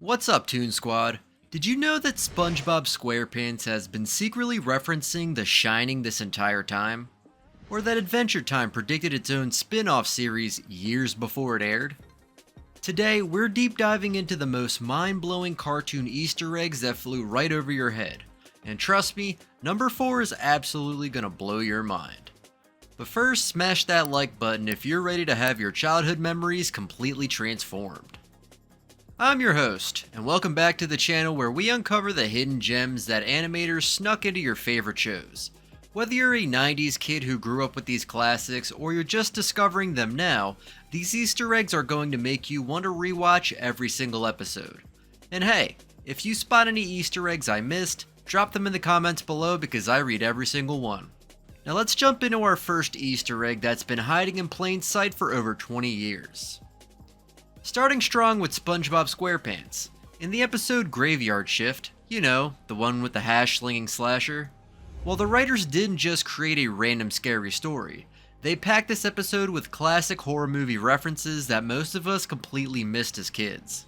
What's up, Toon Squad? Did you know that SpongeBob SquarePants has been secretly referencing The Shining this entire time? Or that Adventure Time predicted its own spin-off series years before it aired? Today, we're deep diving into the most mind-blowing cartoon Easter eggs that flew right over your head. And trust me, number 4 is absolutely gonna blow your mind. But first, smash that like button if you're ready to have your childhood memories completely transformed. I'm your host, and welcome back to the channel where we uncover the hidden gems that animators snuck into your favorite shows. Whether you're a 90s kid who grew up with these classics, or you're just discovering them now, these Easter eggs are going to make you want to rewatch every single episode. And hey, if you spot any Easter eggs I missed, drop them in the comments below because I read every single one. Now let's jump into our first Easter egg that's been hiding in plain sight for over 20 years. Starting strong with SpongeBob SquarePants. In the episode Graveyard Shift, you know, the one with the hash-slinging slasher, well, the writers didn't just create a random scary story. They packed this episode with classic horror movie references that most of us completely missed as kids.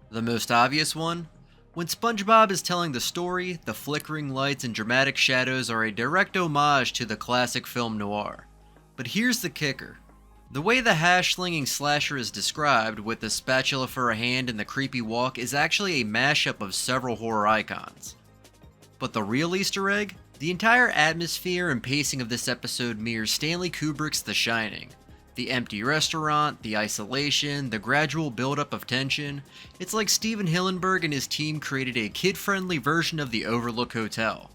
The most obvious one? When SpongeBob is telling the story, the flickering lights and dramatic shadows are a direct homage to the classic film noir. But here's the kicker. The way the hash-slinging slasher is described, with the spatula for a hand and the creepy walk, is actually a mashup of several horror icons. But the real Easter egg? The entire atmosphere and pacing of this episode mirrors Stanley Kubrick's The Shining. The empty restaurant, the isolation, the gradual buildup of tension. It's like Steven Hillenburg and his team created a kid-friendly version of the Overlook Hotel.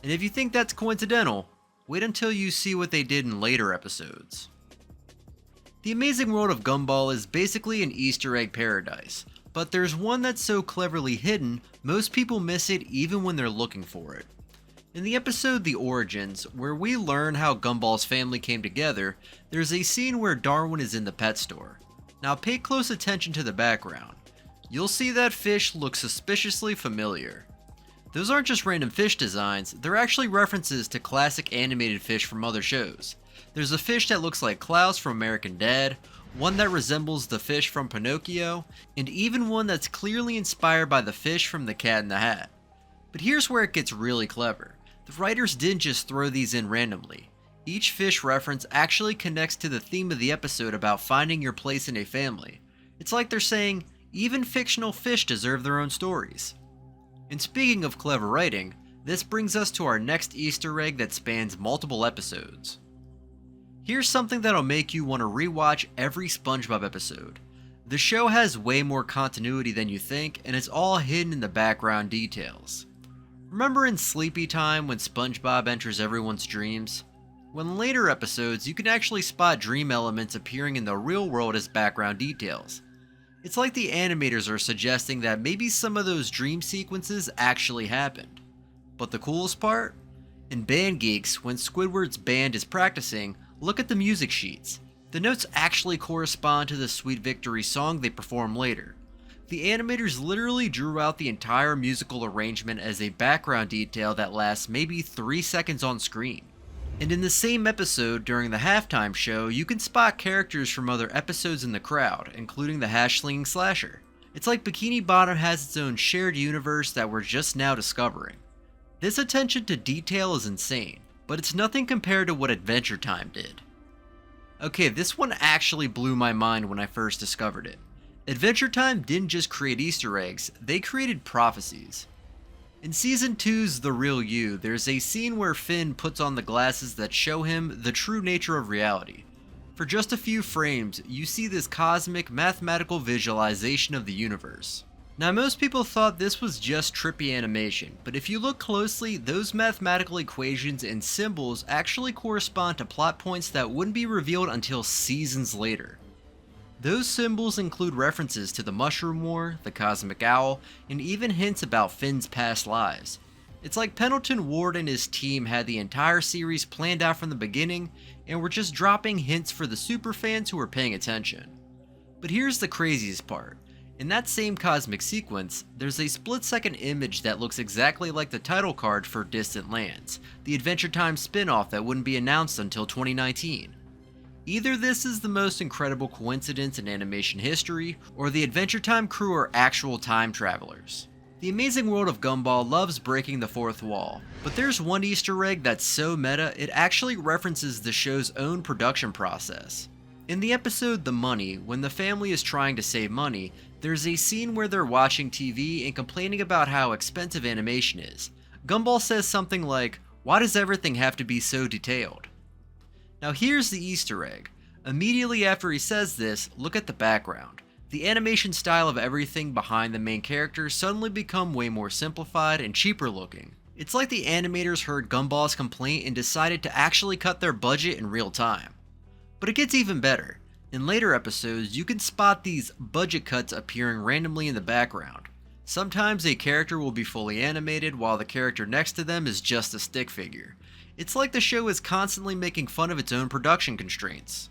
And if you think that's coincidental, wait until you see what they did in later episodes. The Amazing World of Gumball is basically an Easter egg paradise, but there's one that's so cleverly hidden, most people miss it even when they're looking for it. In the episode The Origins, where we learn how Gumball's family came together, there's a scene where Darwin is in the pet store. Now pay close attention to the background. You'll see that fish looks suspiciously familiar. Those aren't just random fish designs, they're actually references to classic animated fish from other shows. There's a fish that looks like Klaus from American Dad, one that resembles the fish from Pinocchio, and even one that's clearly inspired by the fish from The Cat in the Hat. But here's where it gets really clever. The writers didn't just throw these in randomly. Each fish reference actually connects to the theme of the episode about finding your place in a family. It's like they're saying, even fictional fish deserve their own stories. And speaking of clever writing, this brings us to our next Easter egg that spans multiple episodes. Here's something that'll make you want to rewatch every SpongeBob episode. The show has way more continuity than you think, and it's all hidden in the background details. Remember in Sleepy Time when SpongeBob enters everyone's dreams? Well, in later episodes, you can actually spot dream elements appearing in the real world as background details. It's like the animators are suggesting that maybe some of those dream sequences actually happened. But the coolest part? In Band Geeks, when Squidward's band is practicing, look at the music sheets. The notes actually correspond to the Sweet Victory song they perform later. The animators literally drew out the entire musical arrangement as a background detail that lasts maybe 3 seconds on screen. And in the same episode, during the halftime show, you can spot characters from other episodes in the crowd, including the hash-slinging slasher. It's like Bikini Bottom has its own shared universe that we're just now discovering. This attention to detail is insane, but it's nothing compared to what Adventure Time did. Okay, this one actually blew my mind when I first discovered it. Adventure Time didn't just create Easter eggs, they created prophecies. In Season 2's The Real You, there's a scene where Finn puts on the glasses that show him the true nature of reality. For just a few frames, you see this cosmic, mathematical visualization of the universe. Now most people thought this was just trippy animation, but if you look closely, those mathematical equations and symbols actually correspond to plot points that wouldn't be revealed until seasons later. Those symbols include references to the Mushroom War, the Cosmic Owl, and even hints about Finn's past lives. It's like Pendleton Ward and his team had the entire series planned out from the beginning, and were just dropping hints for the superfans who were paying attention. But here's the craziest part. In that same cosmic sequence, there's a split-second image that looks exactly like the title card for Distant Lands, the Adventure Time spin-off that wouldn't be announced until 2019. Either this is the most incredible coincidence in animation history, or the Adventure Time crew are actual time travelers. The Amazing World of Gumball loves breaking the fourth wall, but there's one Easter egg that's so meta it actually references the show's own production process. In the episode The Money, when the family is trying to save money, there's a scene where they're watching TV and complaining about how expensive animation is. Gumball says something like, "Why does everything have to be so detailed?" Now here's the Easter egg. Immediately after he says this, look at the background. The animation style of everything behind the main characters suddenly become way more simplified and cheaper looking. It's like the animators heard Gumball's complaint and decided to actually cut their budget in real time. But it gets even better. In later episodes, you can spot these budget cuts appearing randomly in the background. Sometimes a character will be fully animated while the character next to them is just a stick figure. It's like the show is constantly making fun of its own production constraints.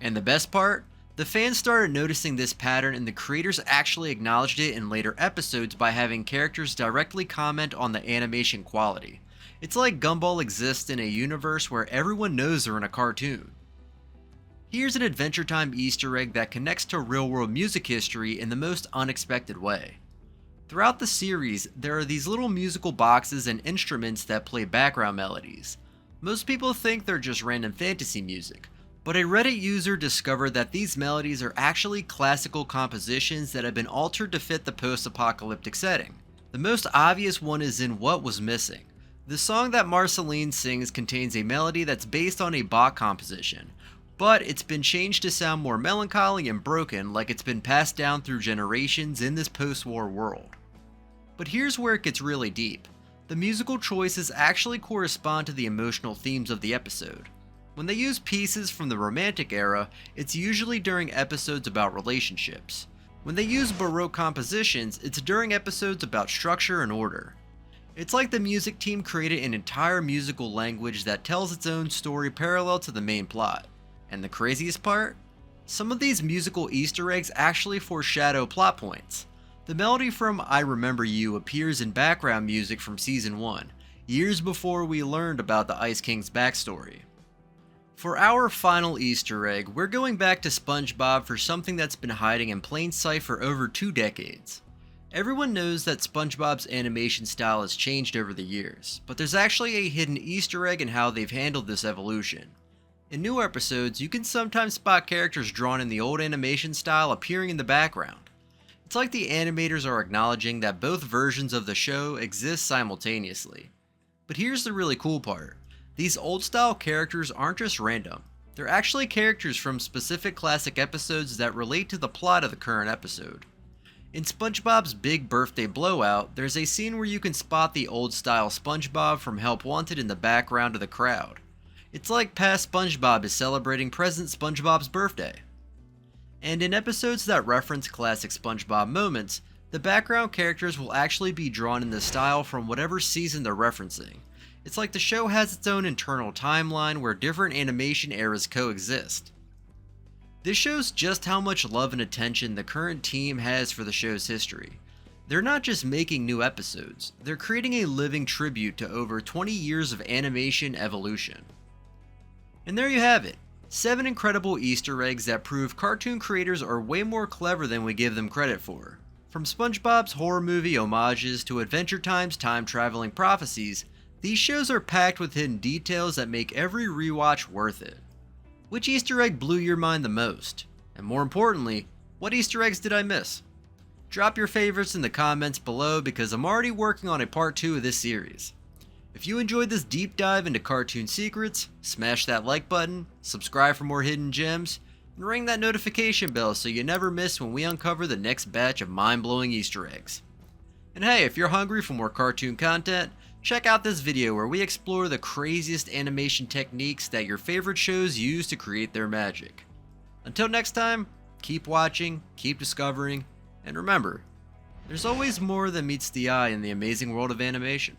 And the best part? The fans started noticing this pattern and the creators actually acknowledged it in later episodes by having characters directly comment on the animation quality. It's like Gumball exists in a universe where everyone knows they're in a cartoon. Here's an Adventure Time Easter egg that connects to real-world music history in the most unexpected way. Throughout the series, there are these little musical boxes and instruments that play background melodies. Most people think they're just random fantasy music, but a Reddit user discovered that these melodies are actually classical compositions that have been altered to fit the post-apocalyptic setting. The most obvious one is in What Was Missing. The song that Marceline sings contains a melody that's based on a Bach composition, but it's been changed to sound more melancholy and broken, like it's been passed down through generations in this post-war world. But here's where it gets really deep. The musical choices actually correspond to the emotional themes of the episode. When they use pieces from the Romantic era, it's usually during episodes about relationships. When they use Baroque compositions, it's during episodes about structure and order. It's like the music team created an entire musical language that tells its own story parallel to the main plot. And the craziest part? Some of these musical Easter eggs actually foreshadow plot points. The melody from I Remember You appears in background music from Season 1, years before we learned about the Ice King's backstory. For our final Easter egg, we're going back to SpongeBob for something that's been hiding in plain sight for over 2 decades. Everyone knows that SpongeBob's animation style has changed over the years, but there's actually a hidden Easter egg in how they've handled this evolution. In new episodes, you can sometimes spot characters drawn in the old animation style appearing in the background. It's like the animators are acknowledging that both versions of the show exist simultaneously. But here's the really cool part. These old style characters aren't just random. They're actually characters from specific classic episodes that relate to the plot of the current episode. In SpongeBob's Big Birthday Blowout, there's a scene where you can spot the old style SpongeBob from Help Wanted in the background of the crowd. It's like past SpongeBob is celebrating present SpongeBob's birthday. And in episodes that reference classic SpongeBob moments, the background characters will actually be drawn in the style from whatever season they're referencing. It's like the show has its own internal timeline where different animation eras coexist. This shows just how much love and attention the current team has for the show's history. They're not just making new episodes, they're creating a living tribute to over 20 years of animation evolution. And there you have it. 7 incredible Easter eggs that prove cartoon creators are way more clever than we give them credit for. From SpongeBob's horror movie homages to Adventure Time's time-traveling prophecies, these shows are packed with hidden details that make every rewatch worth it. Which Easter egg blew your mind the most? And more importantly, what Easter eggs did I miss? Drop your favorites in the comments below because I'm already working on a part 2 of this series. If you enjoyed this deep dive into cartoon secrets, smash that like button, subscribe for more hidden gems, and ring that notification bell so you never miss when we uncover the next batch of mind-blowing Easter eggs. And hey, if you're hungry for more cartoon content, check out this video where we explore the craziest animation techniques that your favorite shows use to create their magic. Until next time, keep watching, keep discovering, and remember, there's always more than meets the eye in the amazing world of animation.